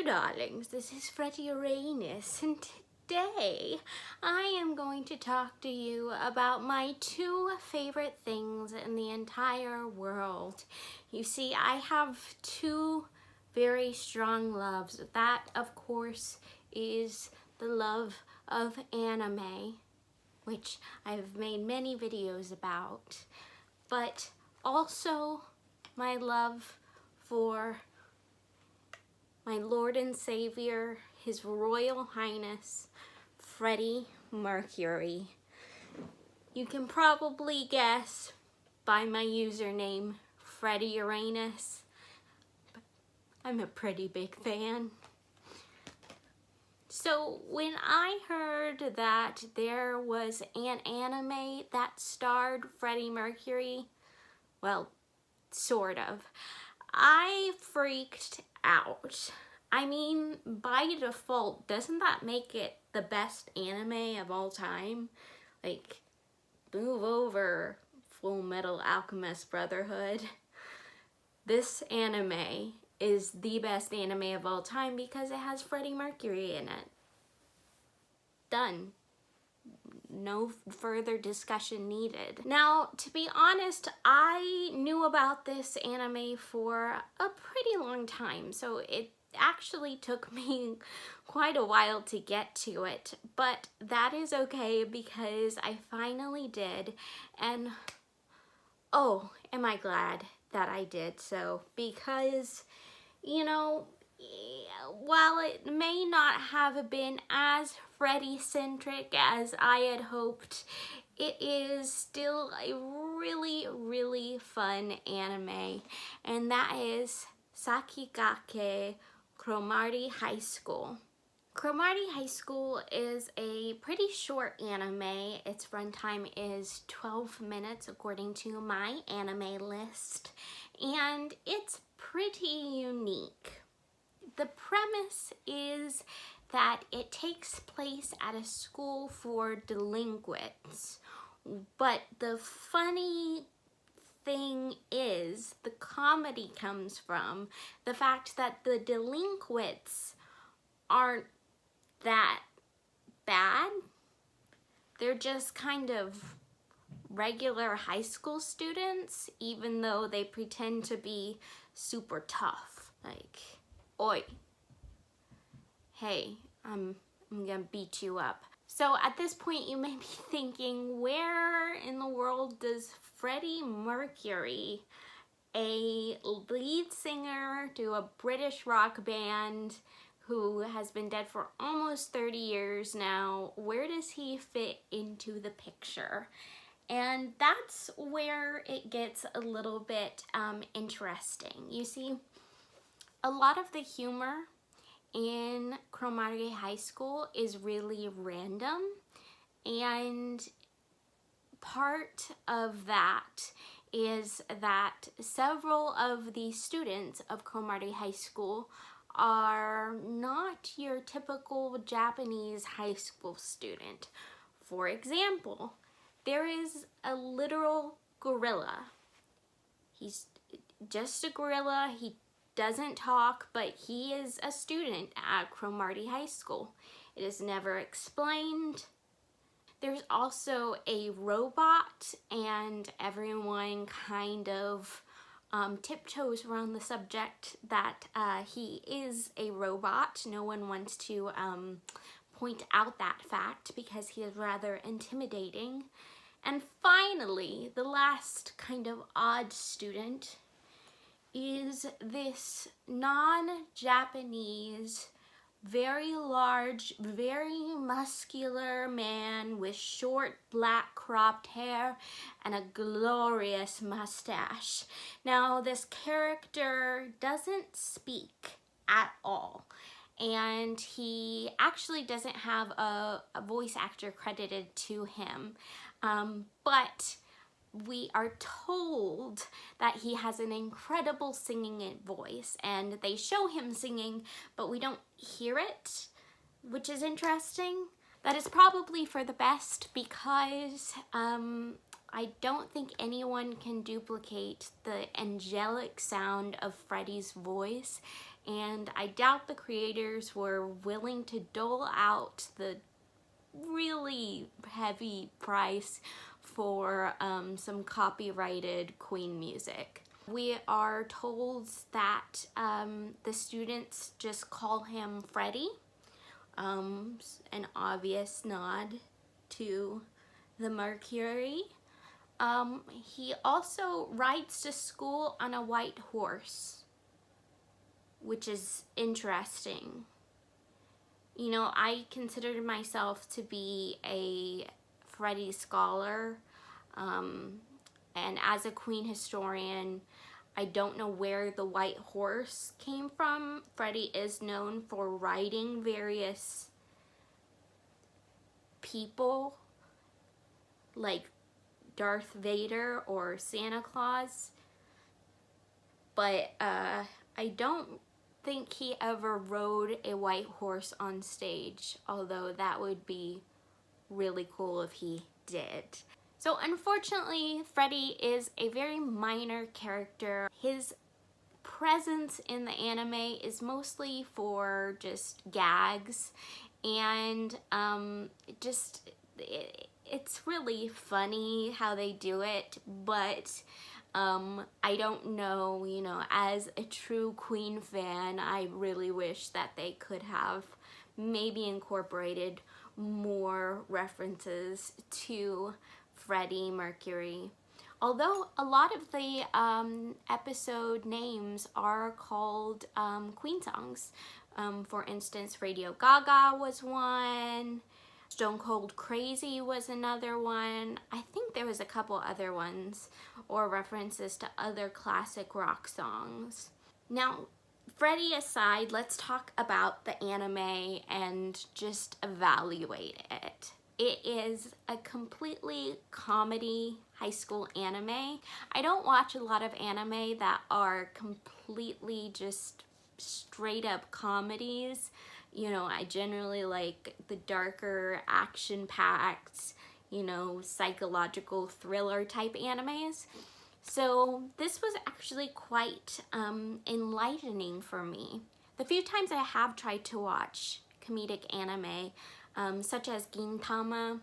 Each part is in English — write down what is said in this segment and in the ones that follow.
Hello darlings, this is Freddie Uranus, and today I am going to talk to you about my two favorite things in the entire world. You see, I have two very strong loves. That, of course, is the love of anime, which I've made many videos about, but also my love for my Lord and Savior, His Royal Highness, Freddie Mercury. You can probably guess by my username, Freddie Uranus, but I'm a pretty big fan. So when I heard that there was an anime that starred Freddie Mercury, well, sort of, I freaked out. I mean, by default, doesn't that make it the best anime of all time? Like, move over, Full Metal Alchemist Brotherhood. This anime is the best anime of all time because it has Freddie Mercury in it. Done. No further discussion needed. Now, to be honest, I knew about this anime for a pretty long time, so it actually took me quite a while to get to it, but that is okay because I finally did, and oh, am I glad that I did so, because, you know, while it may not have been as Freddie-centric as I had hoped, it is still a really, really fun anime, and that is Sakigake, Cromartie High School. Cromartie High School is a pretty short anime. Its runtime is 12 minutes according to my anime list, and it's pretty unique. The premise is that it takes place at a school for delinquents, but the funny thing is, the comedy comes from the fact that the delinquents aren't that bad. They're just kind of regular high school students, even though they pretend to be super tough. Like, oi, hey, I'm gonna beat you up. So at this point you may be thinking, where in the world does Freddie Mercury, a lead singer to a British rock band who has been dead for almost 30 years now, where does he fit into the picture? And that's where it gets a little bit interesting. You see, a lot of the humor in Cromartie High School is really random, and part of that is that several of the students of Cromartie High School are not your typical Japanese high school student. For example, there is a literal gorilla. He's just a gorilla. He doesn't talk, but he is a student at Cromartie High School. It is never explained. There's also a robot, and everyone kind of tiptoes around the subject that he is a robot. No one wants to point out that fact because he is rather intimidating. And finally, the last kind of odd student is this non-Japanese, very large, very muscular man with short black cropped hair and a glorious mustache. Now, this character doesn't speak at all, and he actually doesn't have a voice actor credited to him, but we are told that he has an incredible singing voice, and they show him singing, but we don't hear it, which is interesting. That is probably for the best because I don't think anyone can duplicate the angelic sound of Freddie's voice. and I doubt the creators were willing to dole out the really heavy price for some copyrighted Queen music. We are told that the students just call him Freddie, an obvious nod to the Mercury. He also rides to school on a white horse, which is interesting. You know, I considered myself to be a Freddie scholar, and as a Queen historian, I don't know where the white horse came from. Freddie is known for riding various people, like Darth Vader or Santa Claus, but I don't think he ever rode a white horse on stage, although that would be really cool if he did. So unfortunately, Freddie is a very minor character. His presence in the anime is mostly for just gags, and it's really funny how they do it, but I don't know, you know, as a true Queen fan, I really wish that they could have maybe incorporated more references to Freddie Mercury. Although a lot of the episode names are called Queen songs. For instance, Radio Gaga was one, Stone Cold Crazy was another one. I think there was a couple other ones or references to other classic rock songs. Now, Freddie aside, let's talk about the anime and just evaluate it. It is a completely comedy high school anime. I don't watch a lot of anime that are completely just straight up comedies. You know, I generally like the darker, action-packed, you know, psychological thriller type animes. So this was actually quite enlightening for me. The few times I have tried to watch comedic anime, such as Gintama,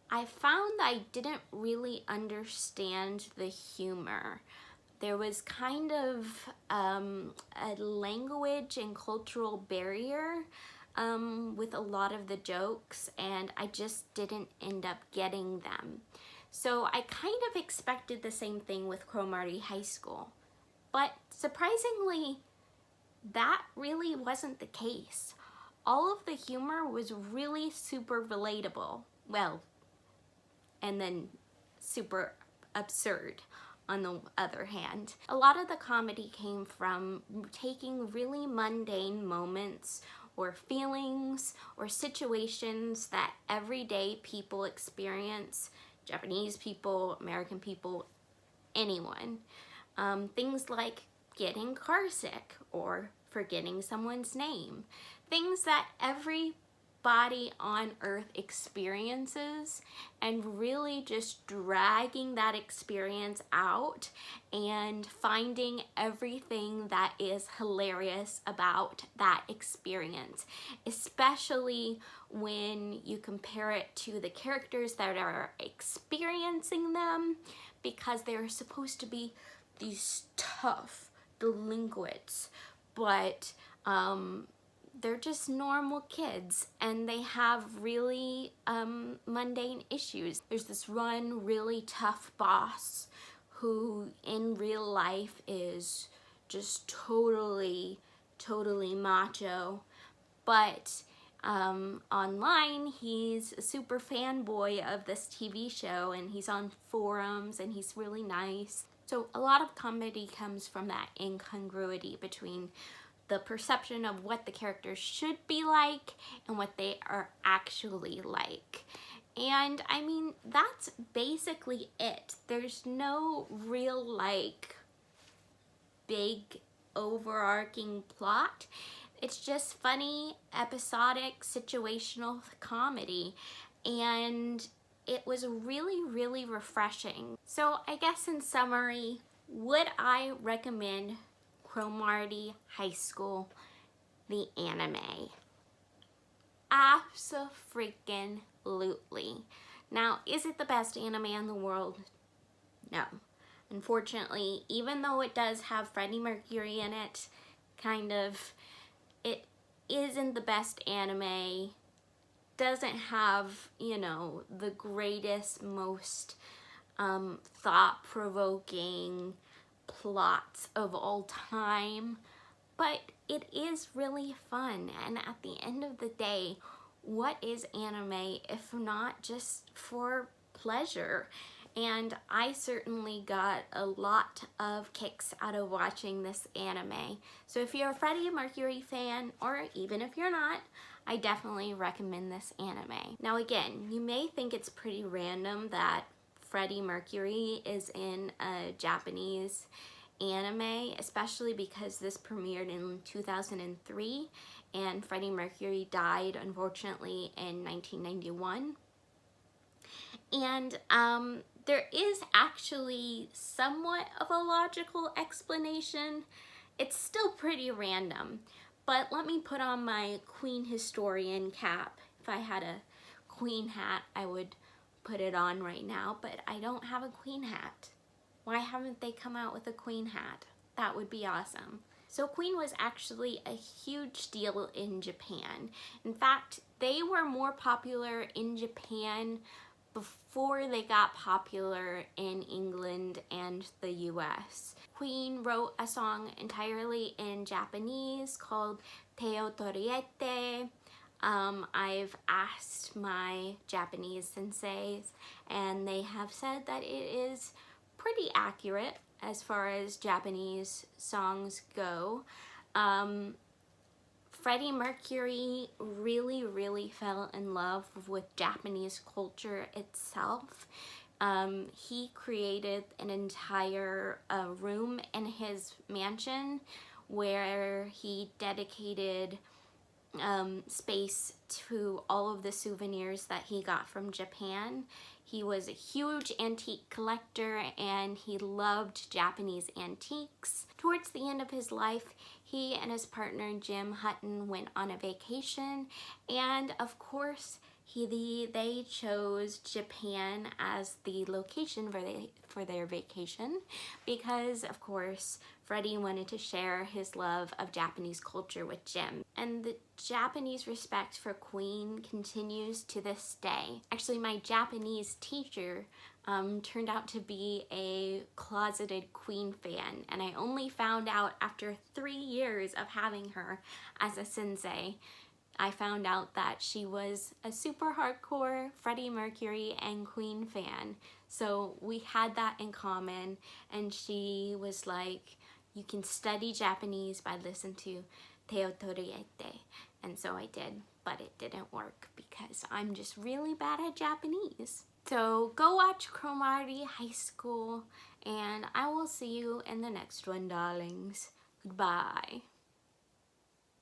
I found I didn't really understand the humor. There was kind of a language and cultural barrier with a lot of the jokes, and I just didn't end up getting them. So I kind of expected the same thing with Cromartie High School, but surprisingly, that really wasn't the case. All of the humor was really super relatable. Well, and then super absurd on the other hand. A lot of the comedy came from taking really mundane moments or feelings or situations that everyday people experience, Japanese people, American people, anyone. Things like getting car sick or forgetting someone's name. Things that everybody on earth experiences, and really just dragging that experience out and finding everything that is hilarious about that experience, especially when you compare it to the characters that are experiencing them, because they're supposed to be these tough delinquents, but they're just normal kids and they have really mundane issues. There's this one really tough boss who in real life is just totally macho, but online he's a super fanboy of this TV show and he's on forums and he's really nice. So a lot of comedy comes from that incongruity between the perception of what the characters should be like and what they are actually like. And I mean, that's basically it. There's no real like big overarching plot. It's just funny, episodic, situational comedy, and it was really refreshing. So I guess in summary, would I recommend Cromartie High School, the anime. Abso-freaking-lutely. Now, is it the best anime in the world? No. Unfortunately, even though it does have Freddie Mercury in it, it isn't the best anime. Doesn't have, you know, the greatest, most thought-provoking plots of all time, but it is really fun. And at the end of the day, what is anime if not just for pleasure? And I certainly got a lot of kicks out of watching this anime. So if you're a Freddie Mercury fan, or even if you're not, I definitely recommend this anime. Now again, you may think it's pretty random that Freddie Mercury is in a Japanese anime, especially because this premiered in 2003 and Freddie Mercury died unfortunately in 1991. And there is actually somewhat of a logical explanation. It's still pretty random, but let me put on my Queen historian cap. If I had a Queen hat, I would put it on right now, but I don't have a Queen hat. Why haven't they come out with a Queen hat? That would be awesome. So Queen was actually a huge deal in Japan. In fact, they were more popular in Japan before they got popular in England and the US. Queen wrote a song entirely in Japanese called Te o Toriete. I've asked my Japanese senseis and they have said that it is pretty accurate as far as Japanese songs go. Freddie Mercury really fell in love with Japanese culture itself. He created an entire room in his mansion where he dedicated space to all of the souvenirs that he got from Japan. He was a huge antique collector and he loved Japanese antiques. Towards the end of his life, he and his partner Jim Hutton went on a vacation, and of course they chose Japan as the location for their vacation because, of course, Freddie wanted to share his love of Japanese culture with Jim. And the Japanese respect for Queen continues to this day. Actually, my Japanese teacher turned out to be a closeted Queen fan, and I only found out after 3 years of having her as a sensei. I found out that she was a super hardcore Freddie Mercury and Queen fan. So we had that in common, and she was like, you can study Japanese by listening to Te o Toriete. And so I did, but it didn't work because I'm just really bad at Japanese. So go watch Cromartie High School, and I will see you in the next one, darlings. Goodbye.